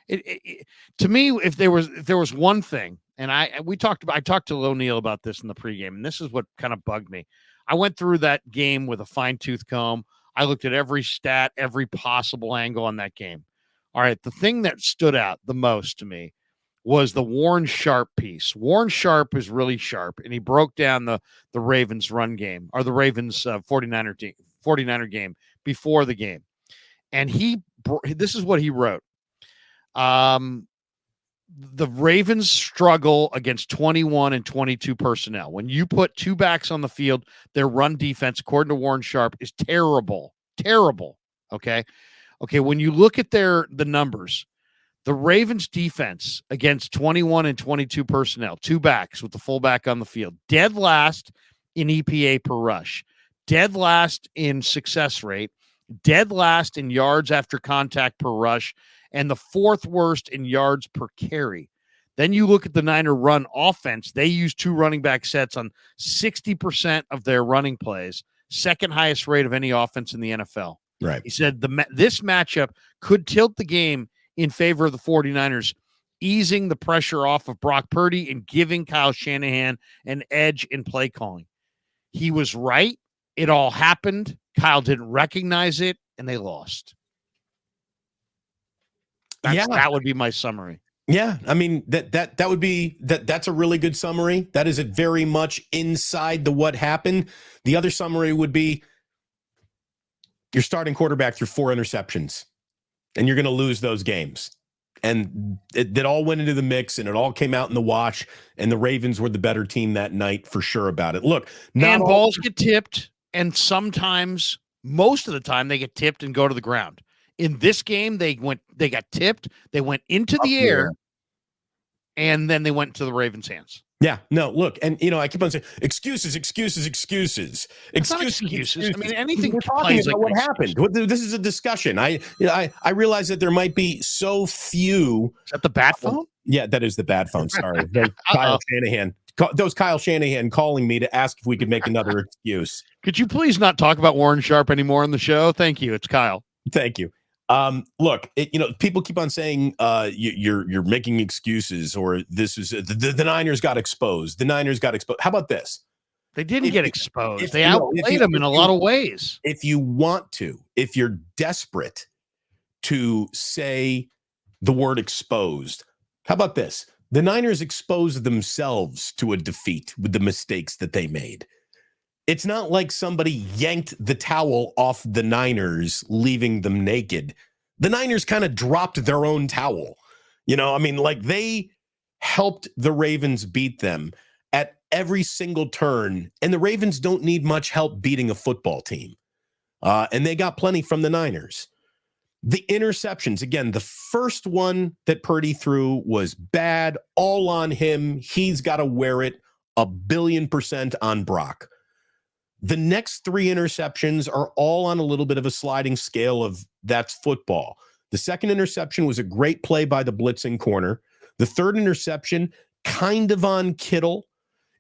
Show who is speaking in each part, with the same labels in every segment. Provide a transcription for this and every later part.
Speaker 1: To me, if there was one thing, and I talked to O'Neal about this in the pregame, and this is what kind of bugged me. I went through that game with a fine-tooth comb. I looked at every stat, every possible angle on that game. All right, the thing that stood out the most to me was the Warren Sharp piece. Warren Sharp is really sharp, and he broke down the Ravens run game, or the Ravens 49er game before the game. And this is what he wrote. The Ravens struggle against 21 and 22 personnel. When you put two backs on the field, their run defense, according to Warren Sharp, is terrible. Terrible. Okay. When you look at the numbers, the Ravens defense against 21 and 22 personnel, two backs with the fullback on the field, dead last in EPA per rush, dead last in success rate, dead last in yards after contact per rush, and the fourth worst in yards per carry. Then you look at the Niner run offense. They use two running back sets on 60% of their running plays, second highest rate of any offense in the NFL.
Speaker 2: Right.
Speaker 1: He said this matchup could tilt the game in favor of the 49ers, easing the pressure off of Brock Purdy and giving Kyle Shanahan an edge in play calling. He was right. It all happened. Kyle didn't recognize it, and they lost. That would be my summary.
Speaker 2: Yeah, I mean that would be that's a really good summary. That is very much inside the what happened. The other summary would be your starting quarterback threw 4 interceptions, and you're going to lose those games. And it all went into the mix, and it all came out in the wash, and the Ravens were the better team that night for sure about it. Look,
Speaker 1: balls get tipped, and sometimes, most of the time, they get tipped and go to the ground. In this game, they got tipped, they went into the air, and then they went to the Ravens' hands.
Speaker 2: Yeah, no, look, and I keep on saying excuses.
Speaker 1: It's not excuses. I mean, anything plays like
Speaker 2: what happened. This is a discussion. I realize that there might be so few.
Speaker 1: Is that the bat phone?
Speaker 2: Yeah, that is the bat phone. Sorry, Kyle Shanahan. Those Kyle Shanahan calling me to ask if we could make another excuse.
Speaker 1: Could you please not talk about Warren Sharp anymore on the show? Thank you. It's Kyle.
Speaker 2: Thank you. Look, people keep on saying you're making excuses, or this is the Niners got exposed. The Niners got exposed. How about this?
Speaker 1: They didn't get exposed. They outplayed them in a lot of ways.
Speaker 2: If you want to, if you're desperate to say the word exposed, how about this? The Niners exposed themselves to a defeat with the mistakes that they made. It's not like somebody yanked the towel off the Niners, leaving them naked. The Niners kind of dropped their own towel. They helped the Ravens beat them at every single turn, and the Ravens don't need much help beating a football team. And they got plenty from the Niners. The interceptions, again, the first one that Purdy threw was bad, all on him. He's got to wear it 1,000,000,000% on Brock. The next 3 interceptions are all on a little bit of a sliding scale of that's football. The second interception was a great play by the blitzing corner. The third interception, kind of on Kittle.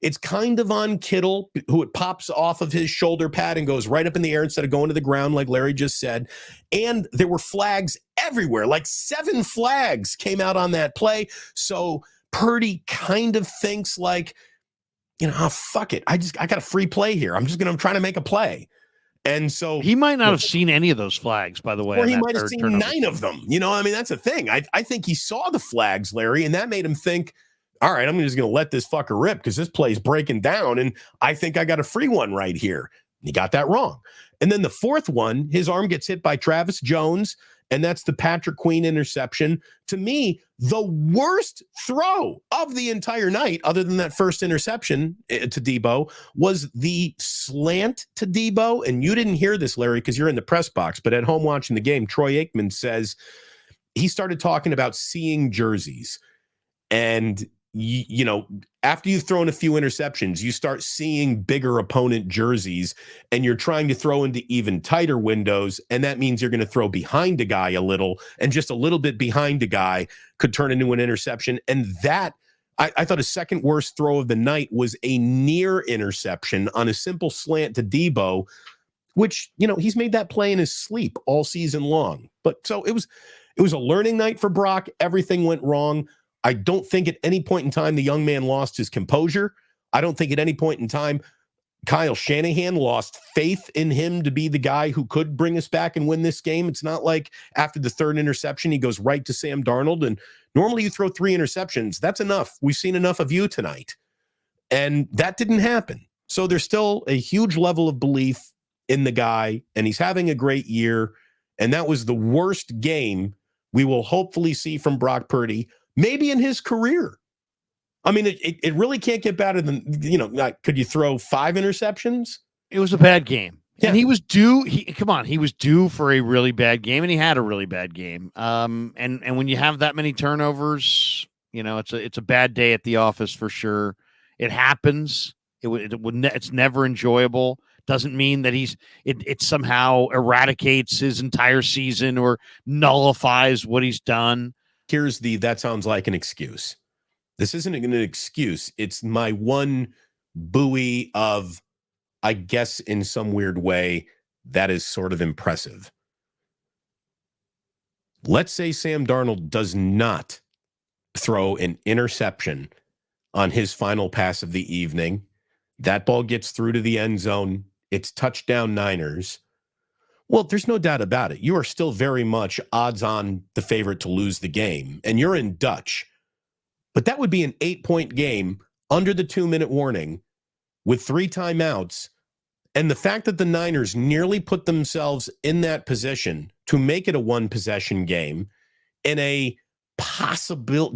Speaker 2: It's kind of on Kittle, who it pops off of his shoulder pad and goes right up in the air instead of going to the ground, like Larry just said. And there were flags everywhere. Like 7 flags came out on that play. So Purdy kind of thinks like, fuck it. I got a free play here. I'm trying to make a play. And so
Speaker 1: he might not have seen any of those flags, by the way.
Speaker 2: Or he might have seen 9 of them. That's the thing. I think he saw the flags, Larry, and that made him think, all right, I'm just going to let this fucker rip because this play's breaking down, and I think I got a free one right here. He got that wrong. And then the fourth one, his arm gets hit by Travis Jones, and that's the Patrick Queen interception. To me, the worst throw of the entire night, other than that first interception to Debo, was the slant to Debo. And you didn't hear this, Larry, because you're in the press box, but at home watching the game, Troy Aikman says he started talking about seeing jerseys. And after you've thrown a few interceptions, you start seeing bigger opponent jerseys, and you're trying to throw into even tighter windows. And that means you're going to throw behind a guy a little, and just a little bit behind a guy could turn into an interception. And that, I thought his second worst throw of the night was a near interception on a simple slant to Debo, which, he's made that play in his sleep all season long. But so it It was a learning night for Brock. Everything went wrong. I don't think at any point in time the young man lost his composure. I don't think at any point in time Kyle Shanahan lost faith in him to be the guy who could bring us back and win this game. It's not like after the third interception, he goes right to Sam Darnold. And normally you throw 3 interceptions. That's enough. We've seen enough of you tonight. And that didn't happen. So there's still a huge level of belief in the guy, and he's having a great year. And that was the worst game we will hopefully see from Brock Purdy, maybe in his career. I mean, it really can't get better than, could you throw 5 interceptions?
Speaker 1: It was a bad game.
Speaker 2: Yeah.
Speaker 1: And he was due. He was due for a really bad game, and he had a really bad game. And when you have that many turnovers, it's a bad day at the office for sure. It happens. It's never enjoyable. Doesn't mean that it somehow eradicates his entire season or nullifies what he's done.
Speaker 2: Here's that sounds like an excuse. This isn't an excuse. It's my one buoy of, I guess in some weird way, that is sort of impressive. Let's say Sam Darnold does not throw an interception on his final pass of the evening. That ball gets through to the end zone. It's touchdown Niners. Well, there's no doubt about it. You are still very much odds on the favorite to lose the game, and you're in Dutch. But that would be an 8-point game under the 2-minute warning with 3 timeouts. And the fact that the Niners nearly put themselves in that position to make it a 1-possession game and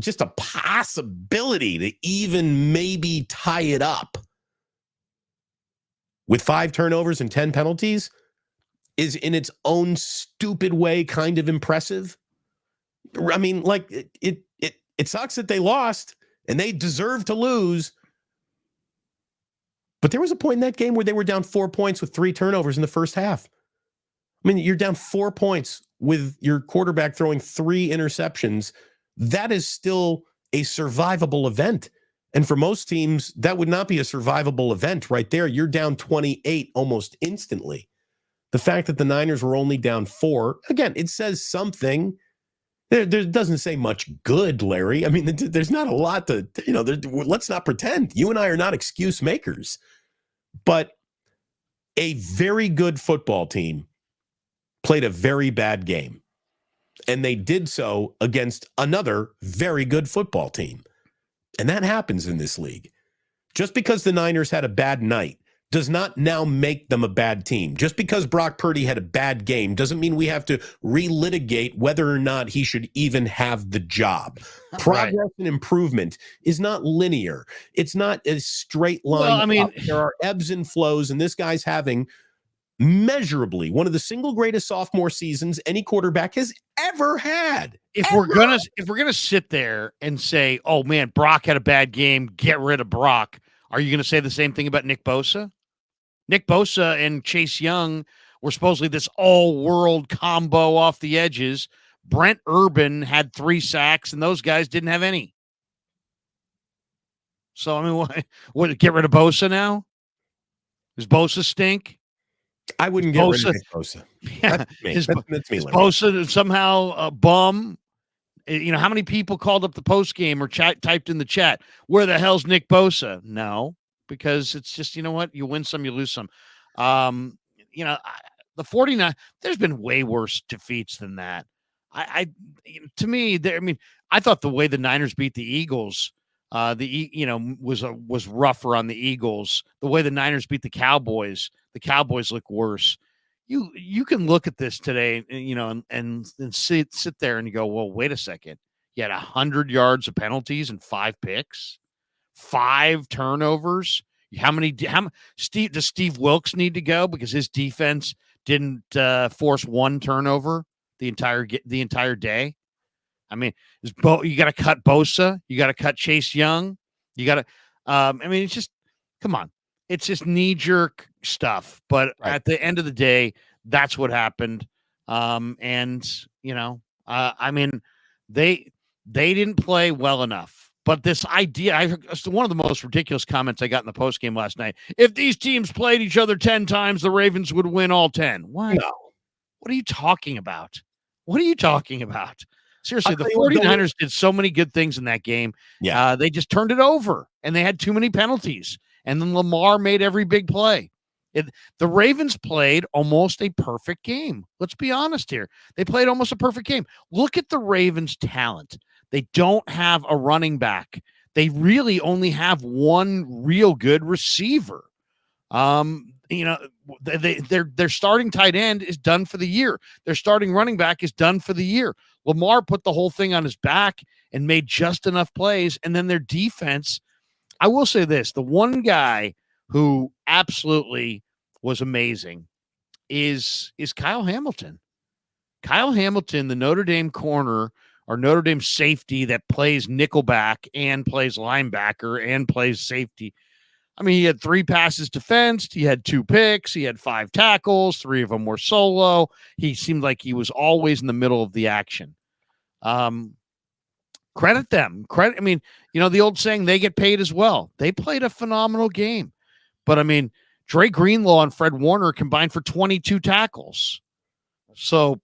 Speaker 2: just a possibility to even maybe tie it up with 5 turnovers and 10 penalties is in its own stupid way kind of impressive. I mean, like it sucks that they lost and they deserve to lose. But there was a point in that game where they were down 4 points with 3 turnovers in the first half. I mean, you're down 4 points with your quarterback throwing 3 interceptions. That is still a survivable event. And for most teams, that would not be a survivable event right there. You're down 28 almost instantly. The fact that the Niners were only down 4, again, it says something. There doesn't say much good, Larry. I mean, there's not a lot to, let's not pretend. You and I are not excuse makers. But a very good football team played a very bad game. And they did so against another very good football team. And that happens in this league. Just because the Niners had a bad night does not now make them a bad team. Just because Brock Purdy had a bad game doesn't mean we have to relitigate whether or not he should even have the job. Progress
Speaker 1: Right.
Speaker 2: and improvement is not linear. It's not a straight line.
Speaker 1: Well, I mean,
Speaker 2: there are ebbs and flows, and this guy's having measurably one of the single greatest sophomore seasons any quarterback has ever had.
Speaker 1: We're gonna sit there and say, "Oh man, Brock had a bad game, get rid of Brock," are you gonna say the same thing about Nick Bosa? Nick Bosa and Chase Young were supposedly this all-world combo off the edges. Brent Urban had 3 sacks, and those guys didn't have any. So I mean, what? Get rid of Bosa now? Does Bosa stink?
Speaker 2: I wouldn't get rid of Nick Bosa.
Speaker 1: Yeah,
Speaker 2: That's me.
Speaker 1: Is
Speaker 2: That's me.
Speaker 1: Bosa somehow a bum? How many people called up the post game or typed in the chat, "Where the hell's Nick Bosa?" No, because it's just, you know what? You win some, you lose some. The 49, there's been way worse defeats than that. To me, I thought the way the Niners beat the Eagles, was rougher on the Eagles. The way the Niners beat the Cowboys look worse. You can look at this today, and sit there and you go, well, wait a second. You had 100 yards of penalties and 5 picks, 5 turnovers. Does Steve Wilkes need to go because his defense didn't force 1 turnover the entire day? I mean, you got to cut Bosa, you got to cut Chase Young, you got to. It's just, come on, it's just knee jerk stuff. But
Speaker 2: right.
Speaker 1: At the end of the day, that's what happened. They didn't play well enough. But this idea, one of the most ridiculous comments I got in the post game last night. If these teams played each other 10 times, the Ravens would win all 10. What?
Speaker 2: No.
Speaker 1: What are you talking about? What are you talking about? Seriously, the
Speaker 2: tell you what,
Speaker 1: 49ers did so many good things in that game.
Speaker 2: Yeah.
Speaker 1: They just turned it over, and they had too many penalties. And then Lamar made every big play. The Ravens played almost a perfect game. Let's be honest here. They played almost a perfect game. Look at the Ravens' talent. They don't have a running back. They really only have one real good receiver. You know, their starting tight end is done for the year. Their starting running back is done for the year. Lamar put the whole thing on his back and made just enough plays. And then their defense, I will say this, the one guy who absolutely was amazing is Kyle Hamilton. Kyle Hamilton, the Notre Dame corner or Notre Dame safety that plays nickelback and plays linebacker and plays safety. I mean, he had 3 passes defensed. He had 2 picks. He had 5 tackles. 3 of them were solo. He seemed like he was always in the middle of the action. Credit them. I mean, you know, the old saying, they get paid as well. They played a phenomenal game. But, I mean, Dre Greenlaw and Fred Warner combined for 22 tackles. So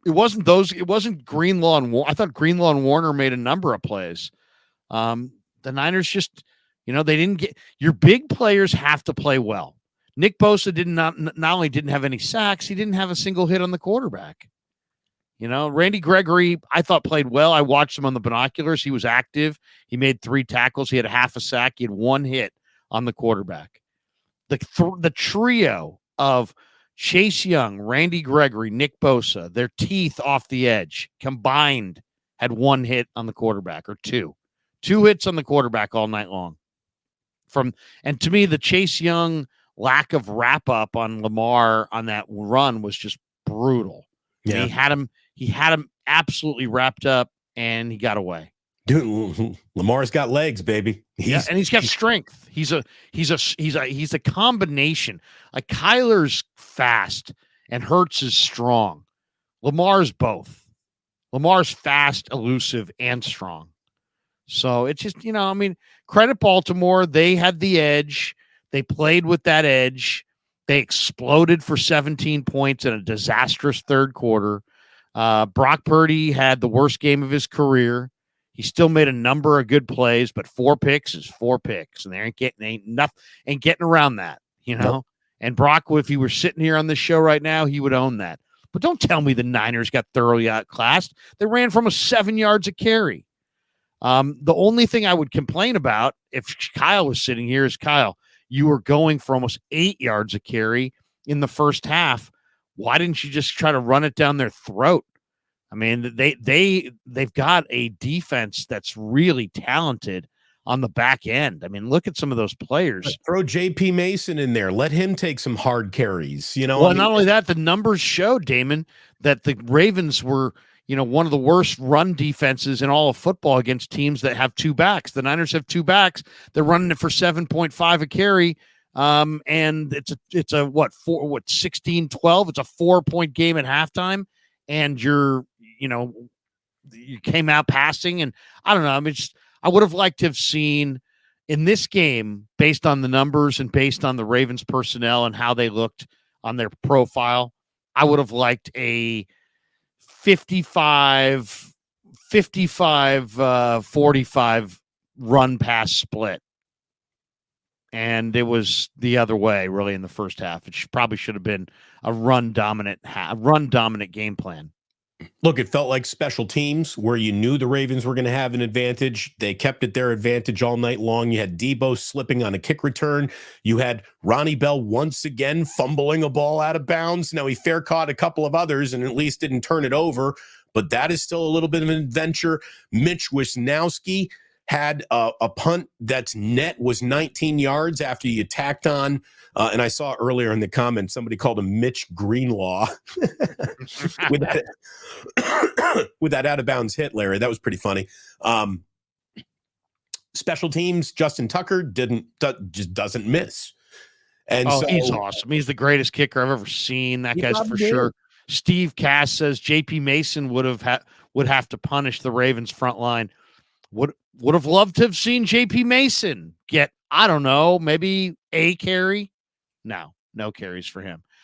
Speaker 1: it wasn't Greenlaw and Warner. I thought Greenlaw and Warner made a number of plays. The Niners just, you know, they didn't get your big players have to play well. Nick Bosa not only didn't have any sacks, he didn't have a single hit on the quarterback. You know, Randy Gregory, I thought played well. I watched him on the binoculars. He was active. He made 3 tackles. He had half a sack. He had 1 hit on the quarterback. The trio of Chase Young, Randy Gregory, Nick Bosa, their teeth off the edge combined had 1 hit on the quarterback or 2. 2 hits on the quarterback all night long. And to me, the Chase Young lack of wrap up on Lamar on that run was just brutal.
Speaker 2: Yeah.
Speaker 1: He had him absolutely wrapped up, and he got away.
Speaker 2: Dude, Lamar's got legs, baby.
Speaker 1: And he's got strength. He's a combination. Like Kyler's fast and Hurts is strong. Lamar's both. Lamar's fast, elusive, and strong. So it's just, you know, I mean, credit Baltimore. They had the edge. They played with that edge. They exploded for 17 points in a disastrous third quarter. Brock Purdy had the worst game of his career. He still made a number of good plays, but 4 picks is 4 picks, and ain't getting around that, you know. Nope. And Brock, if he were sitting here on this show right now, he would own that. But don't tell me the Niners got thoroughly outclassed. They ran from 7 yards a carry. The only thing I would complain about if Kyle was sitting here is, Kyle, you were going for almost 8 yards a carry in the first half. Why didn't you just try to run it down their throat? I mean, they've got a defense that's really talented on the back end. I mean, look at some of those players.
Speaker 2: Throw JP Mason in there. Let him take some hard carries. You know,
Speaker 1: well, not only that, the numbers show, Damon, that the Ravens were, you know, one of the worst run defenses in all of football against teams that have 2 backs. The Niners have 2 backs. They're running it for 7.5 a carry. And it's a 16-12. It's a 4-point game at halftime. And you came out passing, and I don't know. I mean, I would have liked to have seen in this game, based on the numbers and based on the Ravens personnel and how they looked on their profile, I would have liked a 45 run pass split. And it was the other way, really, in the first half. It probably should have been a run dominant game plan.
Speaker 2: Look, it felt like special teams where you knew the Ravens were going to have an advantage. They kept it their advantage all night long. You had Debo slipping on a kick return. You had Ronnie Bell once again fumbling a ball out of bounds. Now, he fair caught a couple of others and at least didn't turn it over, but that is still a little bit of an adventure. Mitch Wisnowski had a punt that's net was 19 yards after you tacked on. And I saw earlier in the comments, somebody called him Mitch Greenlaw with that out of bounds hit, Larry. That was pretty funny. Special teams, Justin Tucker just doesn't miss. And so
Speaker 1: he's awesome. He's the greatest kicker I've ever seen. That guy's for sure. Steve Cass says JP Mason would have to punish the Ravens front line. Would have loved to have seen JP Mason get, I don't know, maybe a carry. No carries for him.